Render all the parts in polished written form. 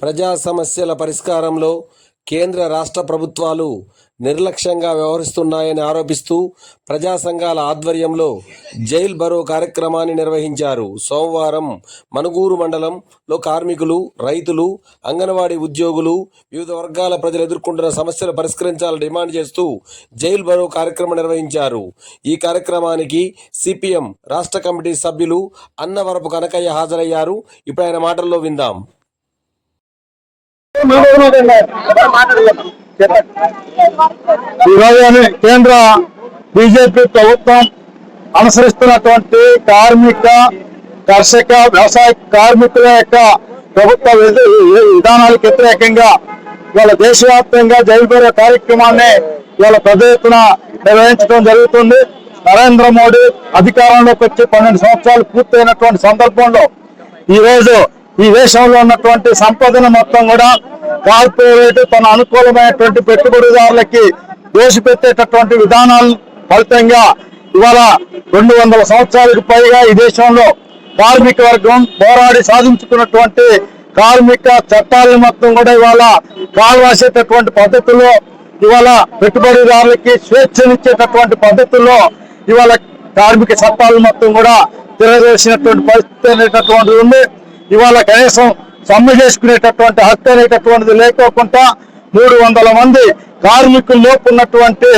ప్రజా సమస్యల పరిష్కారంలో కేంద్ర రాష్ట్ర ప్రభుత్వాలు నిర్లక్ష్యంగా వ్యవహరిస్తున్నాయని ఆరోపిస్తూ ప్రజా సంఘాల ఆధ్వర్యంలో జైల్ బరో కార్యక్రమాన్ని నిర్వహించారు. సోమవారం మనుగూరు మండలంలో కార్మికులు, రైతులు, అంగన్వాడీ ఉద్యోగులు, వివిధ వర్గాల ప్రజలు ఎదుర్కొంటున్న సమస్యలు పరిష్కరించాలని డిమాండ్ చేస్తూ జైల్ బరో కార్యక్రమం నిర్వహించారు. ఈ కార్యక్రమానికి సిపిఎం రాష్ట్ర కమిటీ సభ్యులు అన్నవరపు కనకయ్య హాజరయ్యారు. ఇప్పుడు ఆయన మాటల్లో విందాం. ఈరోజు కేంద్ర బీజేపీ ప్రభుత్వం అనుసరిస్తున్నటువంటి కార్మిక, కర్షక, వ్యవసాయ కార్మికుల యొక్క ప్రభుత్వ విధానాలకు వ్యతిరేకంగా వాళ్ళ దేశవ్యాప్తంగా జైలు బరో కార్యక్రమాన్ని వాళ్ళ పెద్ద ఎత్తున నిర్వహించడం జరుగుతుంది. నరేంద్ర మోడీ అధికారంలోకి వచ్చి 12 సంవత్సరాలు పూర్తయినటువంటి సందర్భంలో ఈ రోజు ఈ దేశంలో ఉన్నటువంటి సంపదను మొత్తం కూడా కార్పొరేట్ తన అనుకూలమైనటువంటి పెట్టుబడిదారులకి దోషిపెట్టేటటువంటి విధానాల ఫలితంగా ఇవాళ 200 సంవత్సరాలకు పైగా ఈ దేశంలో కార్మిక వర్గం పోరాడి సాధించుకున్నటువంటి కార్మిక చట్టాలను మొత్తం కూడా ఇవాళ కాల్వాసేటటువంటి పద్ధతుల్లో, ఇవాళ పెట్టుబడిదారులకి స్వేచ్ఛనిచ్చేటటువంటి పద్ధతుల్లో ఇవాళ కార్మిక చట్టాలు మొత్తం కూడా తిరగేసినటువంటి పరిస్థితి అనేటటువంటిది ఉంది. ఇవాళ కనీసం సమ్మె చేసుకునేటటువంటి హక్కు అనేటటువంటిది లేకోకుండా 300 మంది కార్మికులు లోపు ఉన్నటువంటి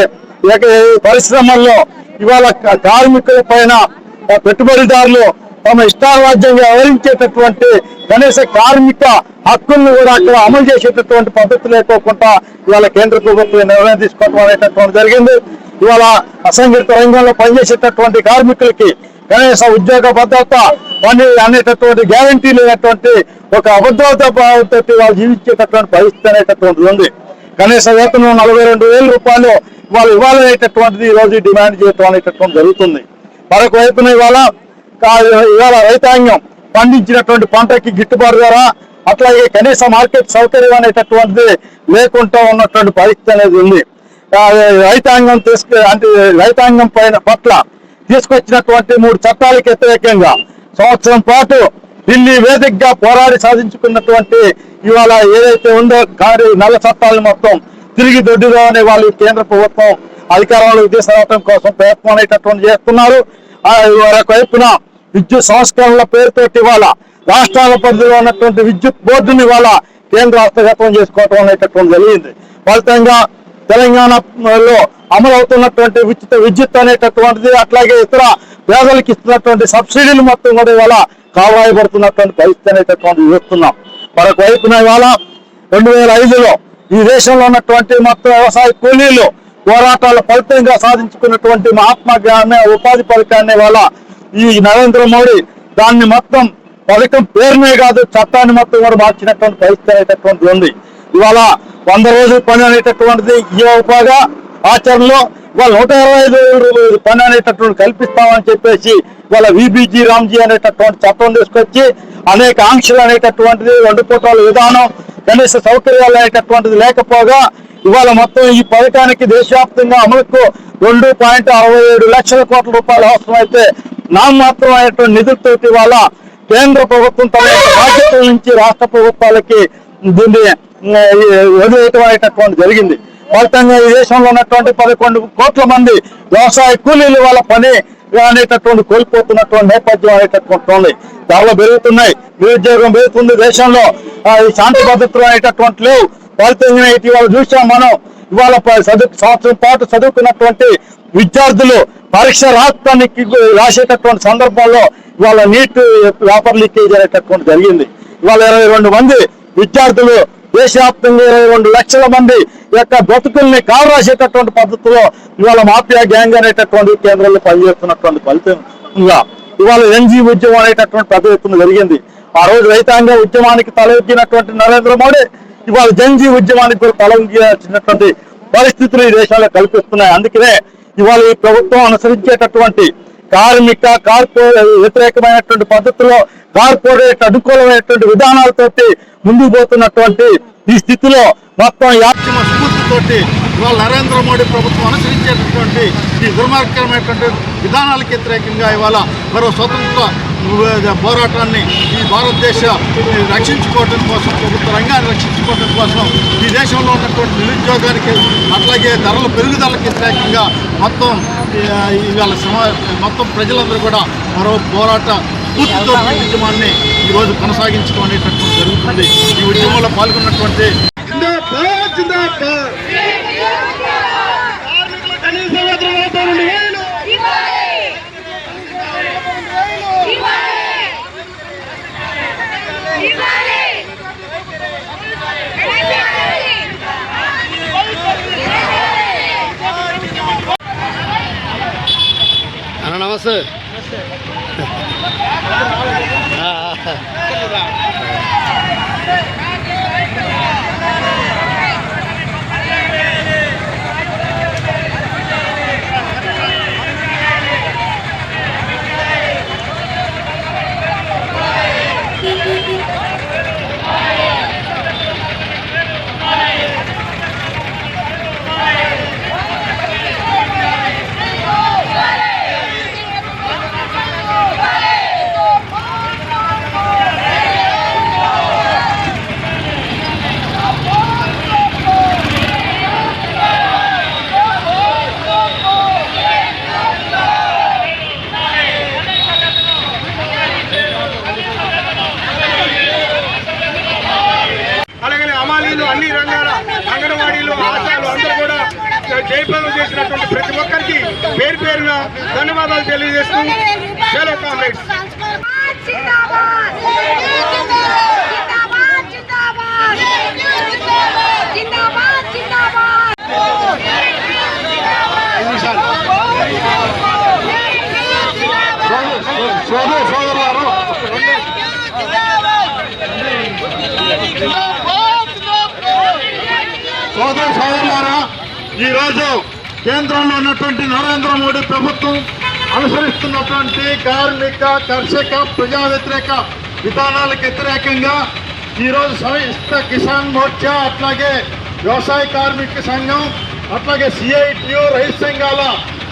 పరిశ్రమల్లో ఇవాళ కార్మికుల పైన పెట్టుబడిదారులు తమ ఇష్టారాజ్యంగా వ్యవహరించేటటువంటి కనీస కార్మిక హక్కులను కూడా అక్కడ అమలు చేసేటటువంటి పద్ధతి లేకోకుండా ఇవాళ కేంద్ర ప్రభుత్వం నిర్ణయం తీసుకోవడం అనేటటువంటి జరిగింది. ఇవాళ అసంఘటిత రంగంలో పనిచేసేటటువంటి కార్మికులకి కనీస ఉద్యోగ భద్రత, పని అనేటటువంటి గ్యారంటీ లేనటువంటి ఒక అభద్రత భావంతో వాళ్ళు జీవించేటటువంటి పరిస్థితి అనేటటువంటిది ఉంది. కనీస వేతనం 42,000 రూపాయలు వాళ్ళు ఇవ్వాలనేటటువంటిది ఈ రోజు డిమాండ్ చేయడం అనేటటువంటి జరుగుతుంది. మరొక వైపున ఇవాళ రైతాంగం పండించినటువంటి పంటకి గిట్టుబాటు ధర, అట్లాగే కనీస మార్కెట్ సౌకర్యం అనేటటువంటిది లేకుండా ఉన్నటువంటి పరిస్థితి అనేది ఉంది. రైతాంగం పట్ల తీసుకొచ్చినటువంటి 3 చట్టాలకు వ్యతిరేకంగా సంవత్సరం పాటు ఢిల్లీ వేదికగా పోరాడి సాధించుకున్నటువంటి ఇవాళ ఏదైతే ఉందో నల్ల చట్టాలను మొత్తం తిరిగి దొడ్డిలో అనే వాళ్ళు కేంద్ర ప్రభుత్వం అధికారంలోకి తీసుకురావడం కోసం ప్రయత్నం అనేటటువంటి చేస్తున్నారు. వైపున విద్యుత్ సంస్కరణల పేరుతోటి ఇవాళ రాష్ట్రాల పరిధిలో ఉన్నటువంటి విద్యుత్ బోర్డుని ఇవాళ కేంద్ర హస్తగతం చేసుకోవటం అనేటటువంటి జరిగింది. ఫలితంగా తెలంగాణలో అమలవుతున్నటువంటి ఉచిత విద్యుత్ అనేటటువంటిది, అట్లాగే ఇతర పేదలకు ఇస్తున్నటువంటి సబ్సిడీలు మొత్తం కూడా ఇవాళ కావాయబడుతున్నటువంటి పరిస్థితి అనేటటువంటి చూస్తున్నాం. మరొక వైపున ఇవాళ 2005లో ఈ దేశంలో ఉన్నటువంటి మొత్తం వ్యవసాయ కూలీలు పోరాటాల ఫలితంగా సాధించుకున్నటువంటి మహాత్మా గాంధీ ఉపాధి పథకాన్ని ఇవాళ ఈ నరేంద్ర మోడీ దాన్ని మొత్తం పథకం పేరునే కాదు చట్టాన్ని మొత్తం కూడా మార్చినటువంటి పరిస్థితి అనేటటువంటిది ఉంది. ఇవాళ 100 రోజుల పని అనేటటువంటిది ఈ ఉపాగా ఆచరణలో ఇవాళ 125 రోజుల పని అనేటటువంటి కల్పిస్తామని చెప్పేసి ఇవాళ విబిజీ రామ్జీ అనేటటువంటి చట్టం తీసుకొచ్చి అనేక ఆంక్షలు అనేటటువంటిది, 2 పూటల విధానం, కనీస సౌకర్యాలు అనేటటువంటిది లేకపోగా ఇవాళ మొత్తం ఈ పథకానికి దేశవ్యాప్తంగా అమలుకు 2.67 లక్షల కోట్ల రూపాయలు అవసరమైతే నామమాత్రం అయినటువంటి నిధులతో ఇవాళ కేంద్ర ప్రభుత్వం తన బాధ్యతల నుంచి రాష్ట్ర ప్రభుత్వాలకి దీన్ని వదిలేయటం అనేటటువంటి జరిగింది. ఫలితంగా ఈ దేశంలో ఉన్నటువంటి 11 కోట్ల మంది వ్యవసాయ కూలీలు వాళ్ళ పని అనేటటువంటి కోల్పోతున్నటువంటి నేపథ్యం అనేటటువంటి ఉంది. ధరలు పెరుగుతున్నాయి, నిరుద్యోగం పెరుగుతుంది, దేశంలో ఈ శాంతి భద్రతలు అనేటటువంటి లేవు. ఫలితంగా ఇటీవల చూసాం మనం. ఇవాళ సంవత్సరం పాటు చదువుకున్నటువంటి విద్యార్థులు పరీక్ష రాసేటటువంటి సందర్భంలో ఇవాళ నీట్ పేపర్ లీకేజ్ అనేటటువంటి జరిగింది. ఇవాళ 22 మంది విద్యార్థులు దేశవ్యాప్తంగా 22 లక్షల మంది యొక్క బ్రతుకుల్ని కాలు రాసేటటువంటి పద్ధతిలో ఇవాళ మాఫియా గ్యాంగ్ అనేటటువంటి కేంద్రంలో పనిచేస్తున్నటువంటి ఫలితంగా ఇవాళ ఎన్జీ ఉద్యమం అనేటటువంటి పెద్ద ఎత్తున జరిగింది. ఆ రోజు రైతాంగ ఉద్యమానికి తలెత్తినటువంటి నరేంద్ర మోడీ ఇవాళ జన్జీ ఉద్యమానికి కూడా తలెత్తినటువంటి పరిస్థితులు ఈ దేశంలో కల్పిస్తున్నాయి. అందుకనే ఇవాళ ఈ ప్రభుత్వం అనుసరించేటటువంటి కార్మిక వ్యతిరేకమైనటువంటి పద్ధతిలో కార్పొరేట్ అనుకూలమైనటువంటి విధానాలతోటి ముందుకు పోతున్నటువంటి ఈ స్థితిలో మొత్తం యాత్మ స్ఫూర్తితోటి ఇవాళ నరేంద్ర మోడీ ప్రభుత్వం అనుసరించేటటువంటి ఈ దుర్మార్గమైనటువంటి విధానాలకు వ్యతిరేకంగా ఇవాళ మరో స్వతంత్ర పోరాటాన్ని ఈ భారతదేశ రక్షించుకోవడం కోసం, ప్రభుత్వ రంగాన్ని రక్షించుకోవడం కోసం, ఈ దేశంలో ఉన్నటువంటి నిరుద్యోగానికి అట్లాగే ధరల పెరుగుదలకు వ్యతిరేకంగా మొత్తం ఇవాళ మొత్తం ప్రజలందరూ కూడా మరో పోరాట పూర్తితో ఈ ఉద్యమాన్ని ఈరోజు కొనసాగించడం అనేటటువంటి జరుగుతుంది. ఈ ఉద్యమంలో పాల్గొన్నటువంటి నమస్తే. అన్ని రంగాల అంగన్వాడీలు, ఆశాలు అందరూ కూడా జయప్రదం చేసినటువంటి ప్రతి ఒక్కరికి పేరు పేరున ధన్యవాదాలు తెలియజేస్తూ చలో కామ్రేడ్స్. సోదరులారా, ఈరోజు కేంద్రంలో ఉన్నటువంటి నరేంద్ర మోడీ ప్రభుత్వం అనుసరిస్తున్నటువంటి కార్మిక, కర్షక, ప్రజా వ్యతిరేక విధానాలకు వ్యతిరేకంగా ఈరోజు సంయుక్త కిసాన్ మోర్చా, అట్లాగే వ్యవసాయ కార్మిక సంఘం, అట్లాగే సిఐటియు, రైతు సంఘాల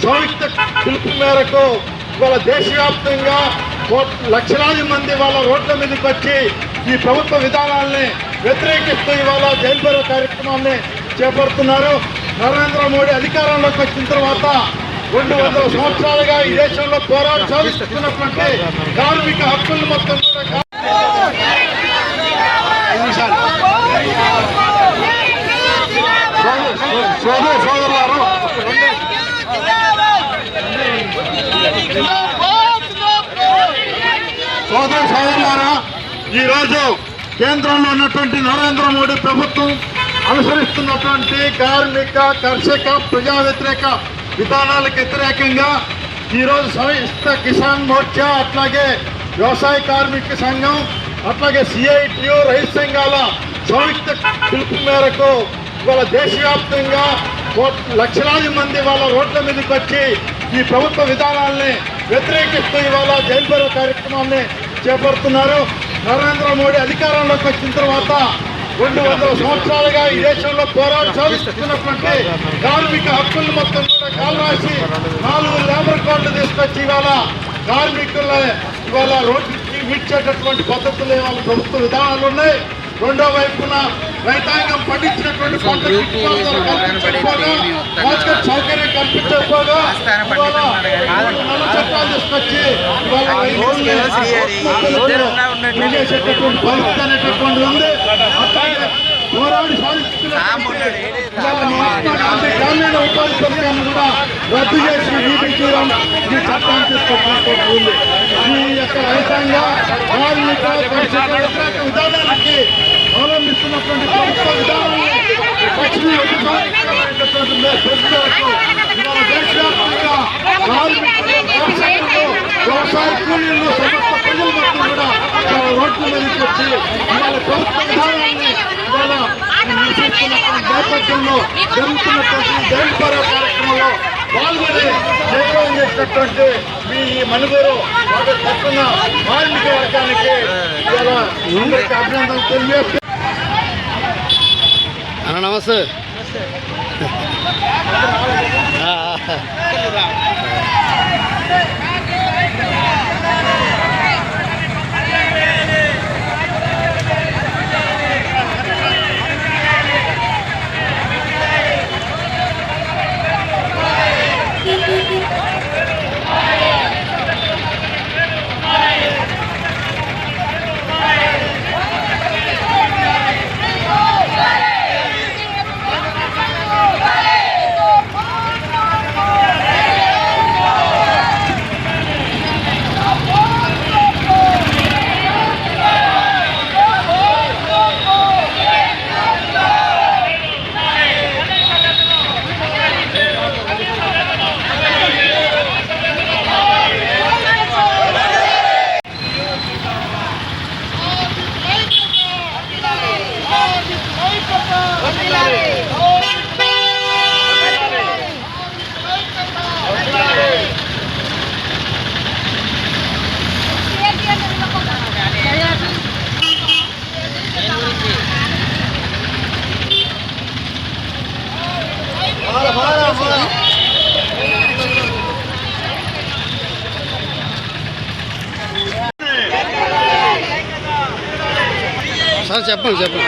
సంయుక్త పిలుపు మేరకు ఇవాళ దేశవ్యాప్తంగా లక్షలాది మంది వాళ్ళ రోడ్ల మీదకి వచ్చి ఈ ప్రభుత్వ విధానాల్ని వ్యతిరేకిస్తూ ఇవాళ జైలు బరో కార్యక్రమాన్ని చేపడుతున్నారు. నరేంద్ర మోడీ అధికారంలోకి వచ్చిన తర్వాత 200 సంవత్సరాలుగా ఈ దేశంలో పోరాటం సాధిస్తున్నటువంటి కార్మిక హక్కులు మొత్తం కూడా సోదరులారు సోదరులారా, ఈరోజు కేంద్రంలో ఉన్నటువంటి నరేంద్ర మోడీ ప్రభుత్వం అనుసరిస్తున్నటువంటి కార్మిక, కర్షక, ప్రజా వ్యతిరేక విధానాలకు వ్యతిరేకంగా ఈరోజు సంయుక్త కిసాన్ మోర్చా, అట్లాగే వ్యవసాయ కార్మిక సంఘం, అట్లాగే సిఐటియు, రైతు సంఘాల సంయుక్త పిలుపు మేరకు ఇవాళ దేశవ్యాప్తంగా లక్షలాది మంది వాళ్ళ రోడ్ల మీదకి వచ్చి ఈ ప్రభుత్వ విధానాల్ని వ్యతిరేకిస్తూ ఇవాళ జైలు బరో కార్యక్రమాన్ని చేపడుతున్నారు. నరేంద్ర మోడీ అధికారంలోకి వచ్చిన తర్వాత 200 సంవత్సరాలుగా ఈ దేశంలో పోరాటం సాధిస్తున్నటువంటి కార్మిక హక్కులు మొత్తం కూడా కాలరాసి 4 లేబర్ కోడ్లు తీసుకొచ్చి ఇవాళ కార్మికుల ఇవాళ రోడ్డుకి విడిచేటటువంటి పద్ధతులు ఇవాళ ప్రభుత్వ విధానాలు ఉన్నాయి. రెండో వైపున రైతాంగం పండించినటువంటి పంటలు కల్పించకపోగా, మార్కెట్ సౌకర్యం కల్పించకపోగా ఇవాళ నల్ల చట్టాలు తీసుకొచ్చి ఇవాళ చేసేటటువంటి పరిస్థితి అనేటటువంటి ఉంది. అట్లాగే పోరాడి సాధిస్తున్నటువంటి మహాత్మా గాంధీ గ్రామీణ ఉపాధి పథకాన్ని కూడా రద్దు చేసి వీటించడం ఈ చట్టాన్ని తీసుకొచ్చినటువంటి ఉంది. ఈ యొక్క రైతాంగ కార్మిక వ్యతిరేక విధానానికి అవలంబిస్తున్నటువంటి ప్రభుత్వ విధానాన్ని దేశవ్యాప్తంగా కార్మికులు, కర్షకులు, వ్యవసాయ కూలీలు, సమస్త ప్రజలు మొత్తం కూడా రోడ్ల మీదకి వచ్చి ఇవాళ ప్రభుత్వ విధానాన్ని ఇవాళ నేపథ్యంలో జరుగుతున్నటువంటి జైలు బరో కార్యక్రమంలో పాల్గొని జయప్రదం చేసినటువంటి మీ మనుగోరు తరఫున కార్మిక వర్గానికి ఇవాళ అందరికీ అభినందనలు తెలియజేస్తూ. నమస్తే. సార్ చెప్పండి చెప్పండి.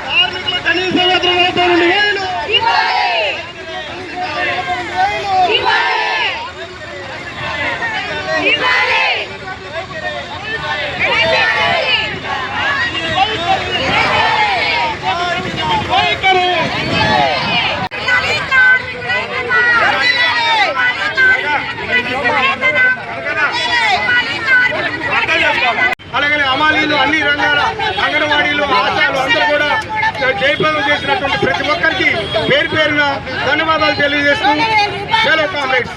కార్మికుల కనీస వేతనం 2000. అలాగే అమాలీలు అన్ని రంగాల అంగన్వాడీలు ఆశాలు అందరూ కూడా జయప్రదం చేసినటువంటి ప్రతి ఒక్కరికి పేరు పేరున ధన్యవాదాలు తెలియజేస్తూ సెలవు కామ్రేడ్స్.